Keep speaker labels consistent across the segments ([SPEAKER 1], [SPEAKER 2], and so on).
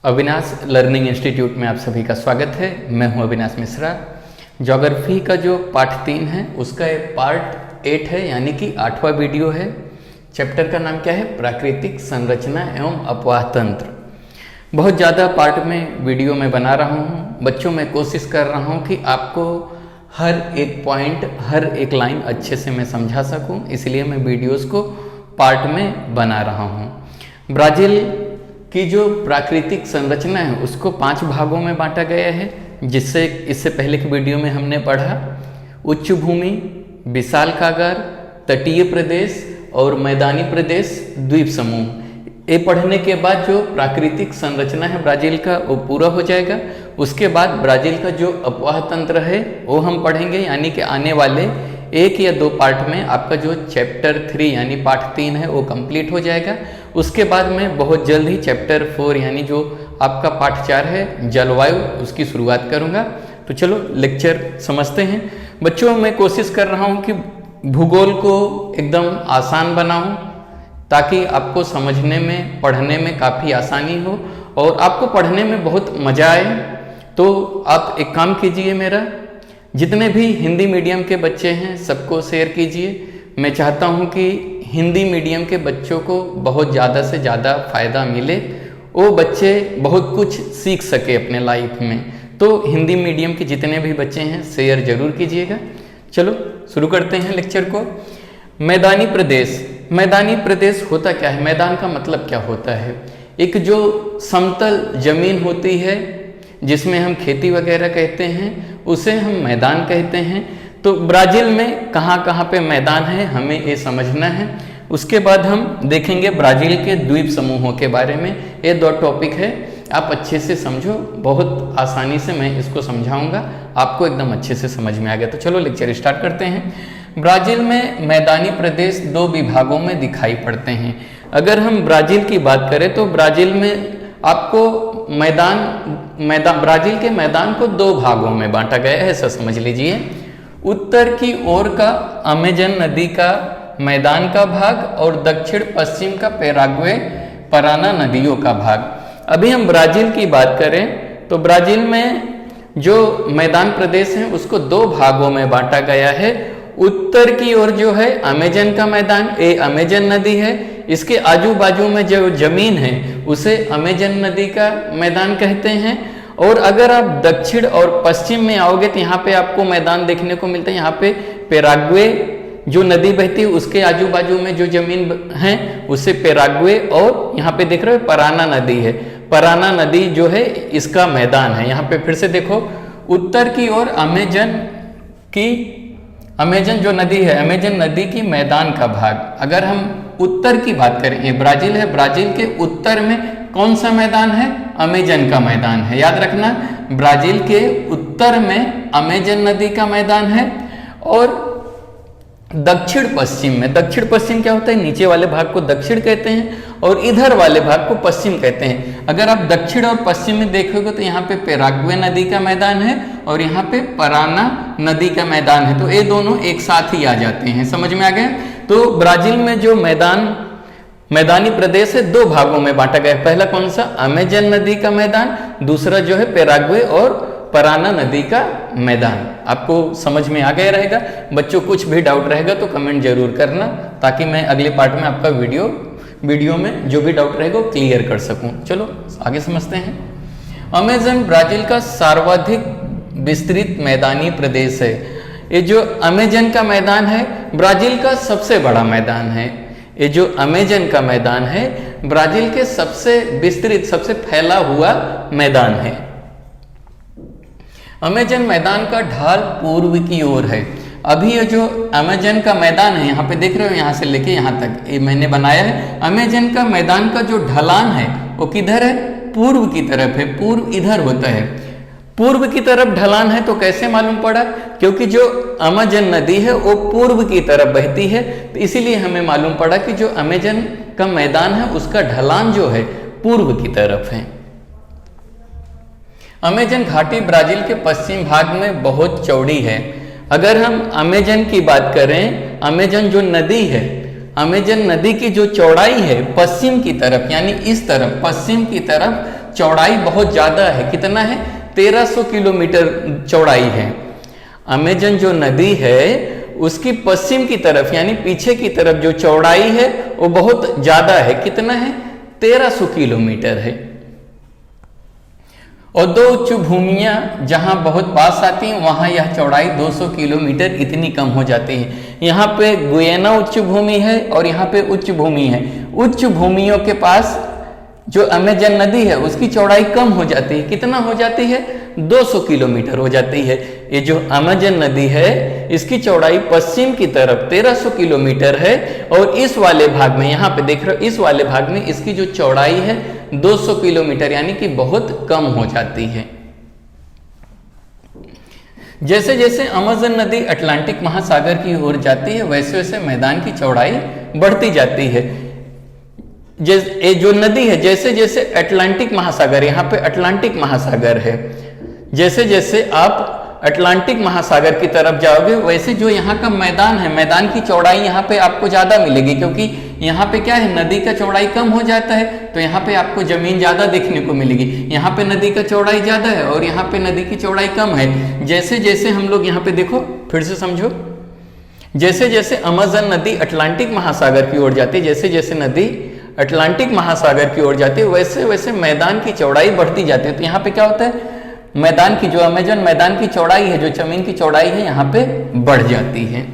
[SPEAKER 1] Avinash learning institute में आप सभी का स्वागत है। मैं हूं अविनाश मिश्रा। ज्योग्राफी का जो पार्ट 3 है उसका एक पार्ट 8 है, यानी कि 8वां वीडियो है। चैप्टर का नाम क्या है? प्राकृतिक संरचना एवं अपवाह तंत्र। बहुत ज़्यादा पार्ट में वीडियो में बना रहा हूं। बच्चों मैं कोशिश कर रहा हूं कि आपको हर एक पॉइंट, हर एक लाइन अच्छे से मैं समझा सकूं, इसलिए मैं वीडियोज़ को पार्ट में बना रहा हूं। ब्राज़ील की जो प्राकृतिक संरचना है उसको 5 भागों में बांटा गया है, जिससे इससे पहले की वीडियो में हमने पढ़ा उच्च भूमि, विशालकागार, तटीय प्रदेश और मैदानी प्रदेश, द्वीप समूह। ये पढ़ने के बाद जो प्राकृतिक संरचना है ब्राज़ील का वो पूरा हो जाएगा। उसके बाद ब्राज़ील का जो अपवाह तंत्र है वो हम पढ़ेंगे, यानी कि आने वाले 1 या 2 पार्ट में आपका जो चैप्टर 3 यानी पार्ट 3 है वो कंप्लीट हो जाएगा। उसके बाद मैं बहुत जल्द ही चैप्टर 4 यानी जो आपका पार्ट 4 है जलवायु, उसकी शुरुआत करूंगा। तो चलो लेक्चर समझते हैं। बच्चों मैं कोशिश कर रहा हूं कि भूगोल को एकदम आसान बनाऊं ताकि आपको समझने में, पढ़ने में काफ़ी आसानी हो और आपको पढ़ने में बहुत मज़ा आए। तो आप एक काम कीजिए, मेरा जितने भी हिंदी मीडियम के बच्चे हैं सबको शेयर कीजिए। मैं चाहता हूं कि हिंदी मीडियम के बच्चों को बहुत ज़्यादा से ज़्यादा फ़ायदा मिले, वो बच्चे बहुत कुछ सीख सके अपने लाइफ में। तो हिंदी मीडियम के जितने भी बच्चे हैं शेयर ज़रूर कीजिएगा। चलो शुरू करते हैं लेक्चर को। मैदानी प्रदेश। मैदानी प्रदेश होता क्या है? मैदान का मतलब क्या होता है? एक जो समतल जमीन होती है जिसमें हम खेती वगैरह कहते हैं उसे हम मैदान कहते हैं। तो ब्राज़ील में कहाँ कहाँ पे मैदान है हमें ये समझना है। उसके बाद हम देखेंगे ब्राज़ील के द्वीप समूहों के बारे में। ये 2 टॉपिक है, आप अच्छे से समझो। बहुत आसानी से मैं इसको समझाऊंगा, आपको एकदम अच्छे से समझ में आ गया। तो चलो लेक्चर स्टार्ट करते हैं। ब्राज़ील में मैदानी प्रदेश 2 विभागों में दिखाई पड़ते हैं। अगर हम ब्राज़ील की बात करें तो ब्राज़ील में आपको ब्राज़ील के मैदान को 2 भागों में बांटा गया है, ऐसा समझ लीजिए। उत्तर की ओर का अमेजन नदी का मैदान का भाग और दक्षिण पश्चिम का पैराग्वे, पराना नदियों का भाग। अभी हम ब्राज़ील की बात करें तो ब्राज़ील में जो मैदान प्रदेश है उसको 2 भागों में बांटा गया है। उत्तर की ओर जो है अमेजन का मैदान, ये अमेजन नदी है, इसके आजू बाजू में जो जमीन है उसे अमेजन नदी का मैदान कहते हैं। और अगर आप दक्षिण और पश्चिम में आओगे तो यहाँ पे आपको मैदान देखने को मिलता है। यहाँ पे पैराग्वे जो नदी बहती है उसके आजू बाजू में जो जमीन है उसे पैराग्वे, और यहाँ पे देख रहे हो पराना नदी है। पराना नदी जो है इसका मैदान है। यहाँ पे फिर से देखो, उत्तर की ओर अमेजन जो नदी है, अमेजन नदी की मैदान का भाग। अगर हम उत्तर की बात करें, ये ब्राज़ील है, ब्राज़ील के उत्तर में कौन सा मैदान है? अमेजन का मैदान है। याद रखना, ब्राज़ील के उत्तर में अमेजन नदी का मैदान है। और दक्षिण पश्चिम में, दक्षिण पश्चिम क्या होता है? नीचे वाले भाग को दक्षिण कहते हैं और इधर वाले भाग को पश्चिम कहते हैं। अगर आप दक्षिण और पश्चिम में देखोगे तो यहाँ पे पैराग्वे नदी का मैदान है और यहाँ पे पराना नदी का मैदान है। तो ये दोनों एक साथ ही आ जाते हैं। समझ में आ गया? तो ब्राज़ील में जो मैदानी प्रदेश है 2 भागों में बांटा गया है। पहला कौन सा? अमेजन नदी का मैदान, दूसरा जो है पैराग्वे और पराना नदी का मैदान। आपको समझ में आ गया रहेगा। बच्चों कुछ भी डाउट रहेगा तो कमेंट जरूर करना, ताकि मैं अगले पार्ट में आपका वीडियो में जो भी डाउट रहेगा वो क्लियर कर सकूं। चलो आगे समझते हैं। अमेजन ब्राज़ील का सर्वाधिक विस्तृत मैदानी प्रदेश है। ये जो अमेजन का मैदान है ब्राज़ील का सबसे बड़ा मैदान है। ये जो अमेजन का मैदान है ब्राज़ील के सबसे विस्तृत, सबसे फैला हुआ मैदान है। अमेजन मैदान का ढाल पूर्व की ओर है। अभी ये जो अमेजन का मैदान है, यहाँ पे देख रहे हो, यहाँ से लेके यहाँ तक ये मैंने बनाया है। अमेजन का मैदान का जो ढलान है वो किधर है? पूर्व की तरफ है। पूर्व इधर होता है। पूर्व की तरफ ढलान है तो कैसे मालूम पड़ा? क्योंकि जो अमेजन नदी है वो पूर्व की तरफ बहती है, तो इसीलिए हमें मालूम पड़ा कि जो अमेजन का मैदान है उसका ढलान जो है पूर्व की तरफ है। अमेजन घाटी ब्राज़ील के पश्चिम भाग में बहुत चौड़ी है। अगर हम अमेजन की बात करें, अमेजन जो नदी है, अमेजन नदी की जो चौड़ाई है पश्चिम की तरफ, यानी इस तरफ पश्चिम की तरफ चौड़ाई बहुत ज्यादा है। कितना है? 1300 किलोमीटर चौड़ाई है। अमेजन जो नदी है उसकी पश्चिम की तरफ यानी पीछे की तरफ जो चौड़ाई है वो बहुत ज्यादा है। कितना है? 1300 किलोमीटर है। और दो उच्च भूमियां जहां बहुत पास आती हैं वहां यह चौड़ाई 200 किलोमीटर इतनी कम हो जाती है। यहाँ पे गुयेना उच्च भूमि है और यहाँ पे उच्च भूमि है। उच्च भूमियों के पास जो अमेजन नदी है उसकी चौड़ाई कम हो जाती है। कितना हो जाती है? 200 किलोमीटर हो जाती है। ये जो अमेजन नदी है इसकी चौड़ाई पश्चिम की तरफ 1300 किलोमीटर है और इस वाले भाग में, यहाँ पे देख रहे हो, इस वाले भाग में इसकी जो चौड़ाई है 200 किलोमीटर यानी कि बहुत कम हो जाती है। जैसे जैसे अमेजन नदी अटलांटिक महासागर की ओर जाती है वैसे वैसे मैदान की चौड़ाई बढ़ती जाती है। ये जो नदी है जैसे जैसे अटलांटिक महासागर, यहाँ पे अटलांटिक महासागर है, जैसे जैसे आप अटलांटिक महासागर की तरफ जाओगे वैसे जो यहाँ का मैदान है, मैदान की चौड़ाई यहाँ पे आपको ज्यादा मिलेगी, क्योंकि यहाँ पे क्या है, नदी का चौड़ाई कम हो जाता है तो यहाँ पे आपको जमीन ज्यादा देखने को मिलेगी। यहाँ पे नदी का चौड़ाई ज्यादा है और यहाँ पे नदी की चौड़ाई कम है। जैसे जैसे हम लोग यहाँ पे देखो, फिर से समझो, जैसे जैसे अमेजन नदी अटलांटिक महासागर की ओर जाती है, जैसे जैसे नदी अटलांटिक महासागर की ओर जाती है वैसे वैसे मैदान की चौड़ाई बढ़ती जाती है। तो यहाँ पे क्या होता है, मैदान की जो अमेजन मैदान की चौड़ाई है, जो जमीन की चौड़ाई है, यहाँ पे बढ़ जाती है।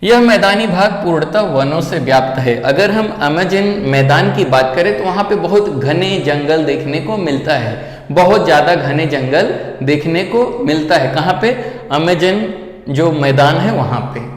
[SPEAKER 1] यह मैदानी भाग पूर्णतः वनों से व्याप्त है। अगर हम अमेजन मैदान की बात करें तो वहां पे बहुत घने जंगल देखने को मिलता है, बहुत ज्यादा घने जंगल देखने को मिलता है। कहाँ पे? अमेजन जो मैदान है वहां पे।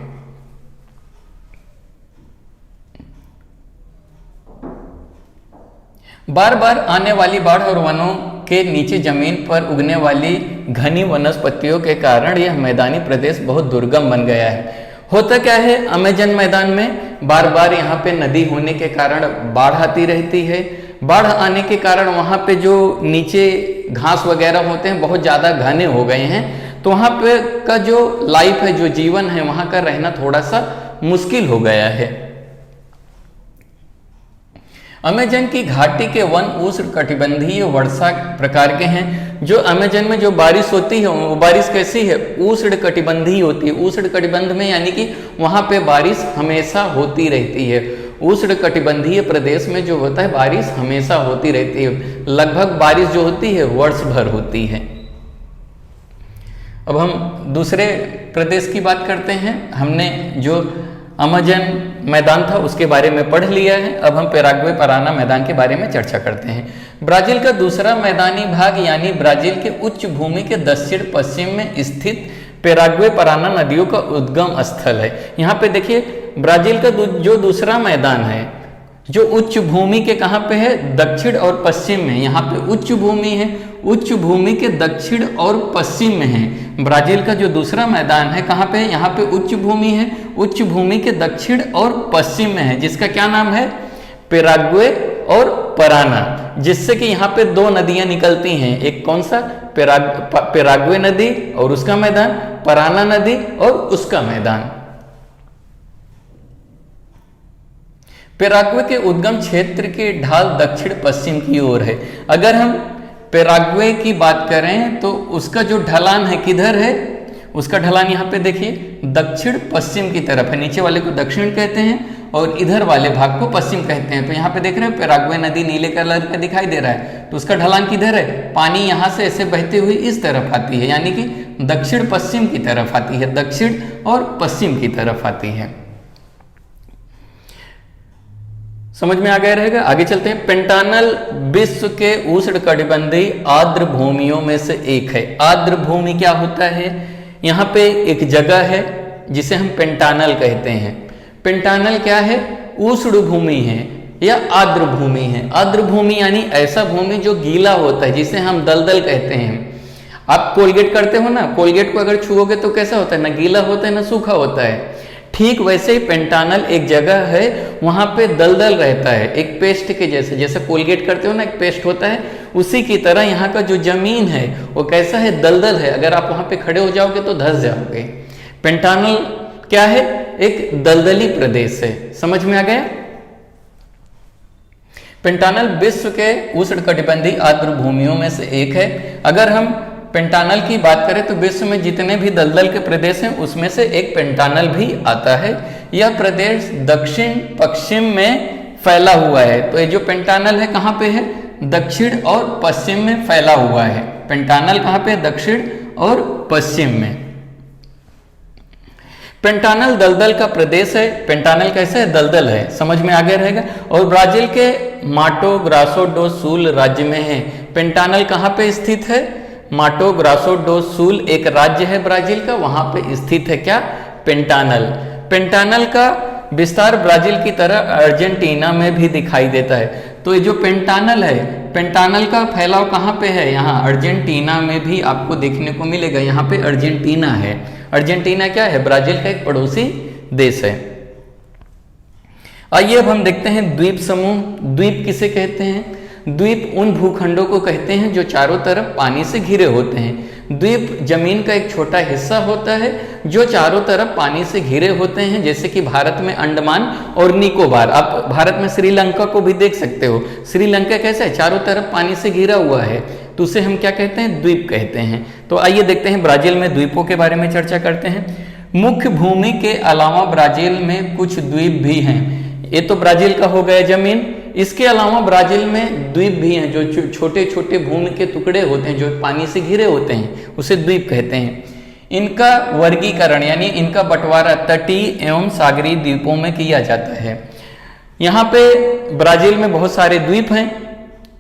[SPEAKER 1] बार बार आने वाली बाढ़ और वनों के नीचे जमीन पर उगने वाली घनी वनस्पतियों के कारण यह मैदानी प्रदेश बहुत दुर्गम बन गया है। होता क्या है, अमेजन मैदान में बार बार यहाँ पे नदी होने के कारण बाढ़ आती रहती है। बाढ़ आने के कारण वहाँ पे जो नीचे घास वगैरह होते हैं बहुत ज़्यादा घने हो गए हैं, तो वहाँ पे का जो लाइफ है, जो जीवन है, वहाँ का रहना थोड़ा सा मुश्किल हो गया है। अमेजन की घाटी के वन उष्णकटिबंधीय वर्षा प्रकार के हैं। जो अमेजन में जो बारिश होती है वो बारिश कैसी है, उष्णकटिबंधीय होती है। उष्णकटिबंध में यानी कि वहां पे बारिश हमेशा होती रहती है। उष्णकटिबंधीय प्रदेश में जो होता है बारिश हमेशा होती रहती है, लगभग बारिश जो होती है वर्ष भर होती है। अब हम दूसरे प्रदेश की बात करते हैं। हमने जो अमेजन मैदान था उसके बारे में पढ़ लिया है। अब हम पैराग्वे पराना मैदान के बारे में चर्चा करते हैं। ब्राजील का दूसरा मैदानी भाग यानी ब्राजील के उच्च भूमि के दक्षिण पश्चिम में स्थित पैराग्वे पराना नदियों का उद्गम स्थल है। यहाँ पे देखिए, ब्राजील का जो दूसरा मैदान है जो उच्च भूमि के कहाँ पे है, दक्षिण और पश्चिम में। यहाँ पे उच्च भूमि है, उच्च भूमि के दक्षिण और पश्चिम में है। ब्राजील का जो दूसरा मैदान है कहाँ पे है, यहाँ पे उच्च भूमि है, उच्च भूमि के दक्षिण और पश्चिम में है, जिसका क्या नाम है, पैराग्वे और पराना, जिससे कि यहाँ पे दो नदियां निकलती हैं। एक कौन सा, पैराग्वे नदी और उसका मैदान, पराना नदी और उसका मैदान। पैराग्वे के उद्गम क्षेत्र की ढाल दक्षिण पश्चिम की ओर है। अगर हम पैराग्वे की बात करें तो उसका जो ढलान है किधर है, उसका ढलान यहाँ पे देखिए दक्षिण पश्चिम की तरफ है। नीचे वाले को दक्षिण कहते हैं और इधर वाले भाग को पश्चिम कहते हैं। तो यहाँ पे देख रहे हैं पैराग्वे नदी नीले कलर का दिखाई दे रहा है, तो उसका ढलान किधर है, पानी यहाँ से ऐसे बहते हुए इस तरफ आती है, यानी कि दक्षिण पश्चिम की तरफ आती है, दक्षिण और पश्चिम की तरफ आती है। समझ में आ गया रहेगा। आगे चलते हैं। पेंटानल विश्व के उष्णकटिबंधीय आर्द्र भूमियों में से एक है। आर्द्र भूमि क्या होता है, यहाँ पे एक जगह है जिसे हम पेंटानल कहते हैं। पेंटानल क्या है, उष्ण भूमि है या आर्द्र भूमि है। आर्द्र भूमि यानी ऐसा भूमि जो गीला होता है, जिसे हम दलदल कहते हैं। आप कोलगेट करते हो ना, कोलगेट को अगर छुओगे तो कैसा होता है, ना गीला होता है ना सूखा होता है। ठीक वैसे ही पेंटानल एक जगह है, वहां पे दलदल रहता है, एक पेस्ट के जैसे, जैसे कोलगेट करते हो ना एक पेस्ट होता है, उसी की तरह यहाँ का जो जमीन है वो कैसा है, दलदल है। अगर आप वहां पे खड़े हो जाओगे तो धंस जाओगे। पेंटानल क्या है, एक दलदली प्रदेश है। समझ में आ गया। पेंटानल विश्व के उष्णकटिबंधीय आर्द्र भूमियों में से एक है। अगर हम पेंटानल की बात करें तो विश्व में जितने भी दलदल के प्रदेश हैं उसमें से एक पेंटानल भी आता है। यह प्रदेश दक्षिण पश्चिम में फैला हुआ है। तो ये जो पेंटानल है कहाँ पे है? दक्षिण और पश्चिम में फैला हुआ है। पेंटानल कहाँ पे? दक्षिण और पश्चिम में। पेंटानल दलदल का प्रदेश है। पेंटानल कैसे है? दलदल है, समझ में आगे रहेगा। और ब्राजील के माटो ग्रासो डो सूल राज्य में है। पेंटानल कहाँ पे स्थित है? माटो ग्रासो डो सूल एक राज्य है ब्राजील का, वहां पे स्थित है क्या? पेंटानल। पेंटानल का विस्तार ब्राजील की तरह अर्जेंटीना में भी दिखाई देता है। तो ये जो पेंटानल है, पेंटानल का फैलाव कहाँ पे है? यहाँ अर्जेंटीना में भी आपको देखने को मिलेगा। यहाँ पे अर्जेंटीना है। अर्जेंटीना क्या है? ब्राजील का एक पड़ोसी देश है। आइए अब हम देखते हैं द्वीप समूह। द्वीप किसे कहते हैं? द्वीप उन भूखंडों को कहते हैं जो चारों तरफ पानी से घिरे होते हैं। द्वीप जमीन का एक छोटा हिस्सा होता है जो चारों तरफ पानी से घिरे होते हैं, जैसे कि भारत में अंडमान और निकोबार। आप भारत में श्रीलंका को भी देख सकते हो। श्रीलंका कैसा है? चारों तरफ पानी से घिरा हुआ है, तो उसे हम क्या कहते हैं? द्वीप कहते हैं। तो आइए देखते हैं ब्राजील में द्वीपों के बारे में चर्चा करते हैं। मुख्य भूमि के अलावा ब्राजील में कुछ द्वीप भी हैं। ये तो ब्राजील का हो गया जमीन। इसके अलावा ब्राजील में द्वीप भी हैं जो छोटे छोटे भूमि के टुकड़े होते हैं जो पानी से घिरे होते हैं, उसे द्वीप कहते हैं। इनका वर्गीकरण यानी इनका बंटवारा तटीय एवं सागरीय द्वीपों में किया जाता है। यहाँ पे ब्राजील में बहुत सारे द्वीप हैं,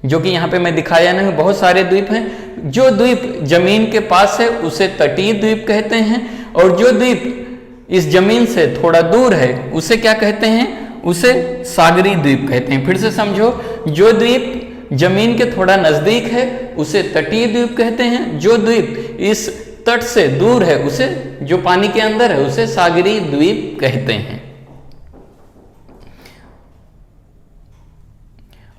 [SPEAKER 1] जो कि यहाँ पे मैं दिखाया नहीं, बहुत सारे द्वीप हैं। जो द्वीप जमीन के पास है उसे तटीय द्वीप कहते हैं, और जो द्वीप इस जमीन से थोड़ा दूर है उसे क्या कहते हैं? उसे सागरीय द्वीप कहते हैं। फिर से समझो, जो द्वीप जमीन के थोड़ा नजदीक है उसे तटीय द्वीप कहते हैं। जो द्वीप इस तट से दूर है, उसे जो पानी के अंदर है, उसे सागरीय द्वीप कहते हैं।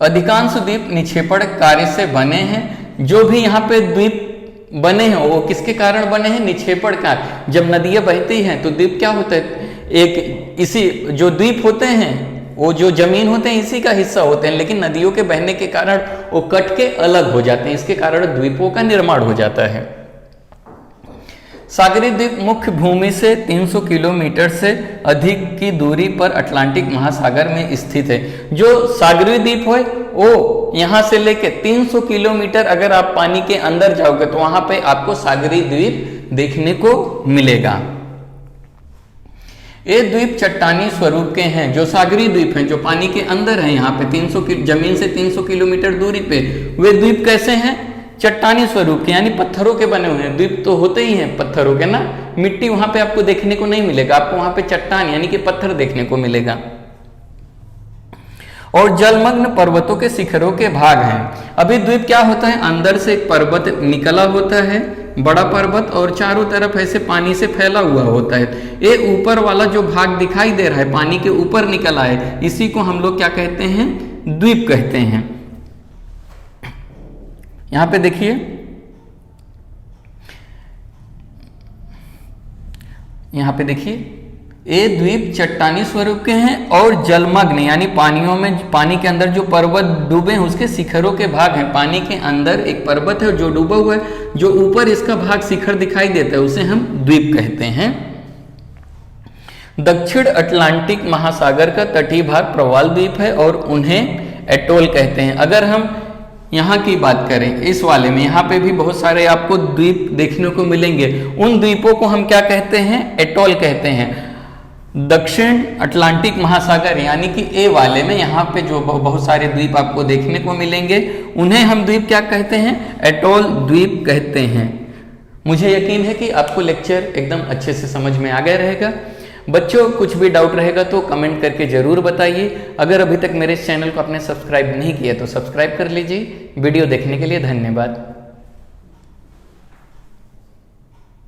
[SPEAKER 1] अधिकांश द्वीप निक्षेपण कार्य से बने हैं। जो भी यहाँ पे द्वीप बने हैं वो किसके कारण बने हैं? निक्षेपण कार्य। जब नदियां बहती हैं तो द्वीप क्या होता है? एक इसी जो द्वीप होते हैं वो जो जमीन होते हैं इसी का हिस्सा होते हैं, लेकिन नदियों के बहने के कारण वो कट के अलग हो जाते हैं। इसके कारण द्वीपों का निर्माण हो जाता है। सागरीय द्वीप मुख्य भूमि से 300 किलोमीटर से अधिक की दूरी पर अटलांटिक महासागर में स्थित है। जो सागरीय द्वीप है वो यहाँ से लेके 300 किलोमीटर अगर आप पानी के अंदर जाओगे तो वहां पे आपको सागरीय द्वीप देखने को मिलेगा। ये द्वीप चट्टानी स्वरूप के हैं। जो सागरीय द्वीप हैं जो पानी के अंदर हैं, यहाँ पे 300 जमीन से 300 किलोमीटर दूरी पे, वे द्वीप कैसे हैं? चट्टानी स्वरूप के, यानी पत्थरों के बने हुए हैं। द्वीप तो होते ही हैं पत्थरों के ना, मिट्टी वहां पे आपको देखने को नहीं मिलेगा, आपको वहां पे चट्टान यानी कि पत्थर देखने को मिलेगा। और जलमग्न पर्वतों के शिखरों के भाग हैं। अभी द्वीप क्या होता है? अंदर से एक पर्वत निकला होता है, बड़ा पर्वत, और चारों तरफ ऐसे पानी से फैला हुआ होता है। ये ऊपर वाला जो भाग दिखाई दे रहा है पानी के ऊपर निकला है, इसी को हम लोग क्या कहते हैं? द्वीप कहते हैं। यहां पे देखिए, यहां पे देखिए, ये द्वीप चट्टानी स्वरूप के हैं और जलमग्न यानी पानियों में, पानी के अंदर जो पर्वत डूबे हैं उसके शिखरों के भाग हैं। पानी के अंदर एक पर्वत है जो डूबा हुआ है, जो ऊपर इसका भाग शिखर दिखाई देता है उसे हम द्वीप कहते हैं। दक्षिण अटलांटिक महासागर का तटीय भाग प्रवाल द्वीप है और उन्हें एटोल कहते हैं। अगर हम यहाँ की बात करें इस वाले में, यहाँ पे भी बहुत सारे आपको द्वीप देखने को मिलेंगे। उन द्वीपों को हम क्या कहते हैं? एटोल कहते हैं। दक्षिण अटलांटिक महासागर यानी कि ए वाले में यहाँ पे जो बहुत सारे द्वीप आपको देखने को मिलेंगे उन्हें हम द्वीप क्या कहते हैं? एटोल द्वीप कहते हैं। मुझे यकीन है कि आपको लेक्चर एकदम अच्छे से समझ में आ गया रहेगा। बच्चों, कुछ भी डाउट रहेगा तो कमेंट करके जरूर बताइए। अगर अभी तक मेरे इस चैनल को आपने सब्सक्राइब नहीं किया तो सब्सक्राइब कर लीजिए। वीडियो देखने के लिए धन्यवाद।